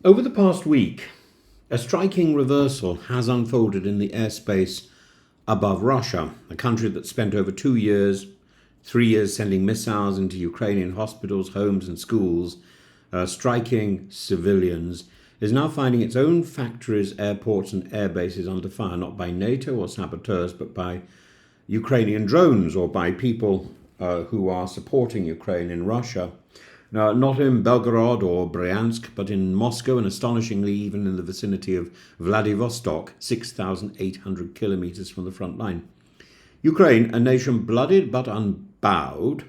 Over the past week, a striking reversal has unfolded in the airspace above Russia, a country that spent over 2 years, 3 years sending missiles into Ukrainian hospitals, homes, and schools, striking civilians, is now finding its own factories, airports, and air bases under fire, not by NATO or saboteurs, but by Ukrainian drones or by people who are supporting Ukraine in Russia. Now, not in Belgorod or Bryansk, but in Moscow, and astonishingly even in the vicinity of Vladivostock, 6,800 kilometers from the front line. Ukraine, a nation blooded but unbowed,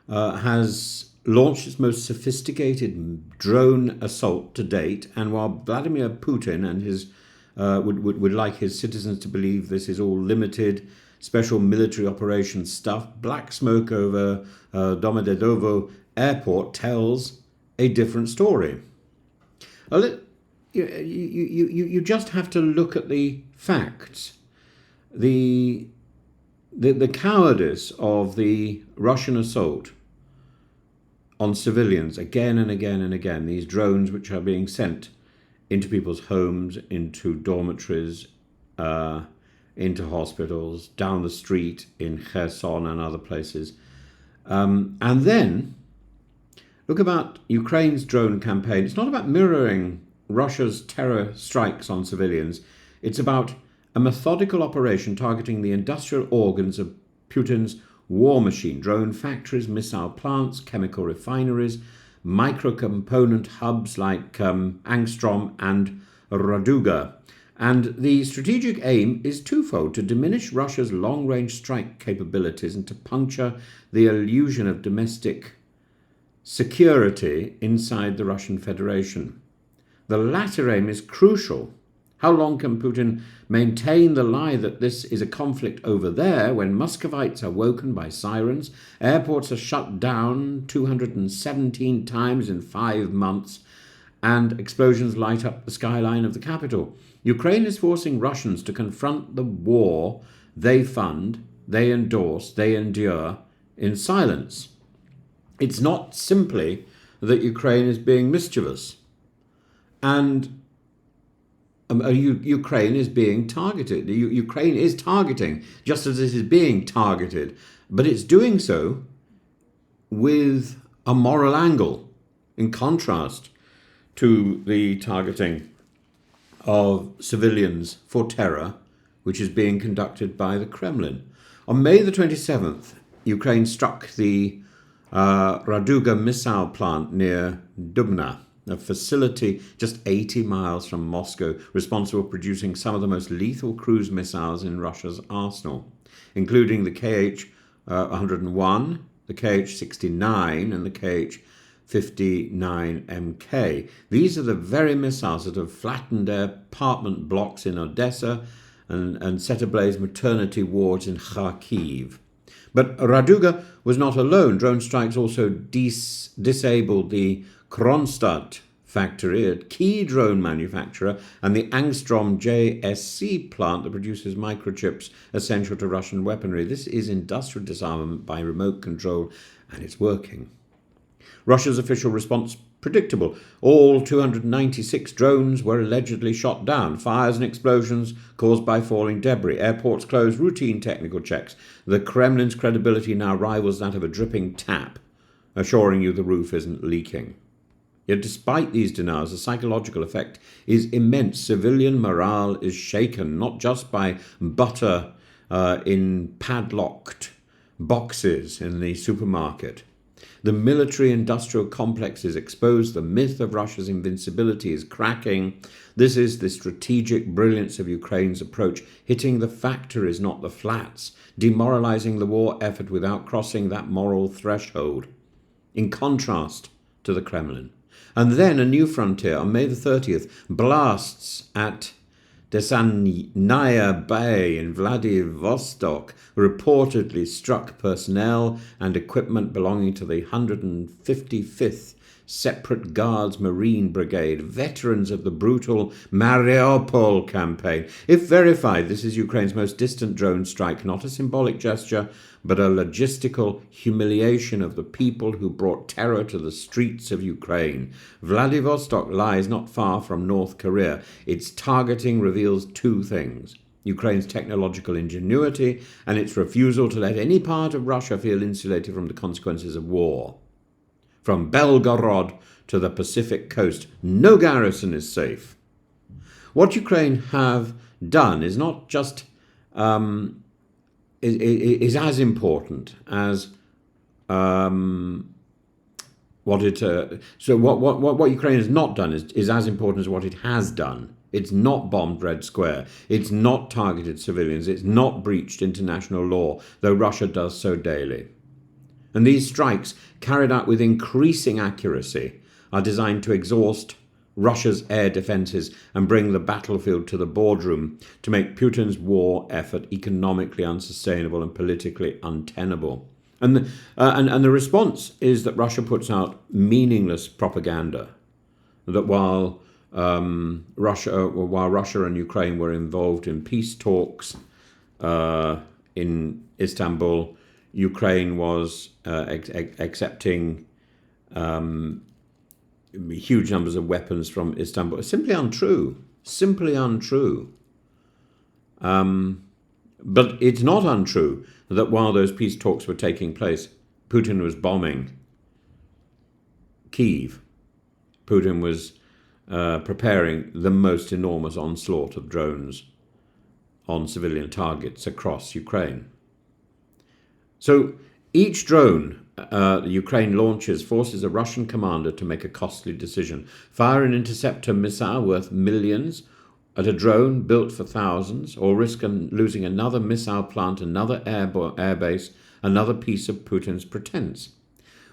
has launched its most sophisticated drone assault to date. And while Vladimir Putin and his would like his citizens to believe this is all limited special military operation stuff, black smoke over Domodedovo airport tells a different story. You just have to look at the facts. The cowardice of the Russian assault on civilians again and again and again, these drones which are being sent into people's homes, into dormitories, into hospitals, down the street in Kherson and other places. And then look about Ukraine's drone campaign. It's not about mirroring Russia's terror strikes on civilians. It's about a methodical operation targeting the industrial organs of Putin's war machine: drone factories, missile plants, chemical refineries, microcomponent hubs like Angstrom and Raduga. And the strategic aim is twofold: to diminish Russia's long-range strike capabilities and to puncture the illusion of domestic security inside the Russian Federation. The latter aim is crucial. How long can Putin maintain the lie that this is a conflict over there when Muscovites are woken by sirens, airports are shut down 217 times in 5 months, and explosions light up the skyline of the capital? Ukraine is forcing Russians to confront the war they fund, they endorse, they endure in silence. It's not simply that Ukraine is being mischievous, and Ukraine is being targeted. Ukraine is targeting just as it is being targeted, but it's doing so with a moral angle, in contrast to the targeting of civilians for terror, which is being conducted by the Kremlin. On May the 27th, Ukraine struck the Raduga missile plant near Dubna, a facility just 80 miles from Moscow, responsible for producing some of the most lethal cruise missiles in Russia's arsenal, including the KH-101, the KH-69, and the KH-59MK. These are the very missiles that have flattened apartment blocks in Odessa and set ablaze maternity wards in Kharkiv. But Raduga was not alone. Drone strikes also disabled the Kronstadt factory, a key drone manufacturer, and the Angstrom JSC plant that produces microchips essential to Russian weaponry. This is industrial disarmament by remote control, and it's working. Russia's official response: predictable. All 296 drones were allegedly shot down. Fires and explosions caused by falling debris. Airports closed. Routine technical checks. The Kremlin's credibility now rivals that of a dripping tap, assuring you the roof isn't leaking. Yet despite these denials, the psychological effect is immense. Civilian morale is shaken, not just by butter in padlocked boxes in the supermarket. The military-industrial complex is exposed. The myth of Russia's invincibility is cracking. This is the strategic brilliance of Ukraine's approach, hitting the factories, not the flats, demoralizing the war effort without crossing that moral threshold, in contrast to the Kremlin. And then a new frontier. On May the 30th, blasts at Desannaya Bay in Vladivostock reportedly struck personnel and equipment belonging to the 155th separate guards Marine Brigade, veterans of the brutal Mariupol campaign. If verified, this is Ukraine's most distant drone strike, not a symbolic gesture, but a logistical humiliation of the people who brought terror to the streets of Ukraine. Vladivostock lies not far from North Korea. Its targeting reveals two things: Ukraine's technological ingenuity and its refusal to let any part of Russia feel insulated from the consequences of war. From Belgorod to the Pacific coast, no garrison is safe. What Ukraine have done is not just is as important as what Ukraine has not done is as important as what it has done. It's not bombed Red Square. It's not targeted civilians. It's not breached international law, though Russia does so daily. And these strikes, carried out with increasing accuracy, are designed to exhaust Russia's air defences and bring the battlefield to the boardroom, to make Putin's war effort economically unsustainable and politically untenable. And the response is that Russia puts out meaningless propaganda, that while Russia and Ukraine were involved in peace talks in Istanbul, Ukraine was accepting huge numbers of weapons from Istanbul. It's simply untrue. Simply untrue. But it's not untrue that while those peace talks were taking place, Putin was bombing Kyiv. Putin was preparing the most enormous onslaught of drones on civilian targets across Ukraine. So each drone Ukraine launches forces a Russian commander to make a costly decision: fire an interceptor missile worth millions at a drone built for thousands, or risk losing another missile plant, another airbase, another piece of Putin's pretense.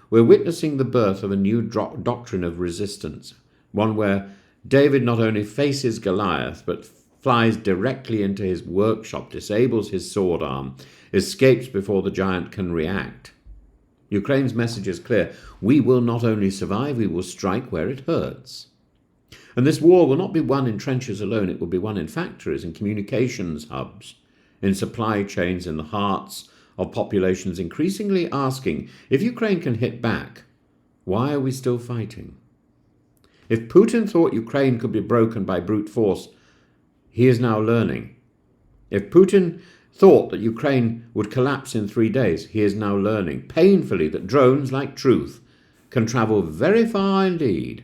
We're witnessing the birth of a new doctrine of resistance, one where David not only faces Goliath, but flies directly into his workshop, disables his sword arm, escapes before the giant can react. Ukraine's message is clear: we will not only survive, we will strike where it hurts. And this war will not be won in trenches alone, it will be won in factories, in communications hubs, in supply chains, in the hearts of populations increasingly asking, if Ukraine can hit back, why are we still fighting? If Putin thought Ukraine could be broken by brute force, he is now learning. If Putin thought that Ukraine would collapse in 3 days, he is now learning painfully that drones, like truth, can travel very far indeed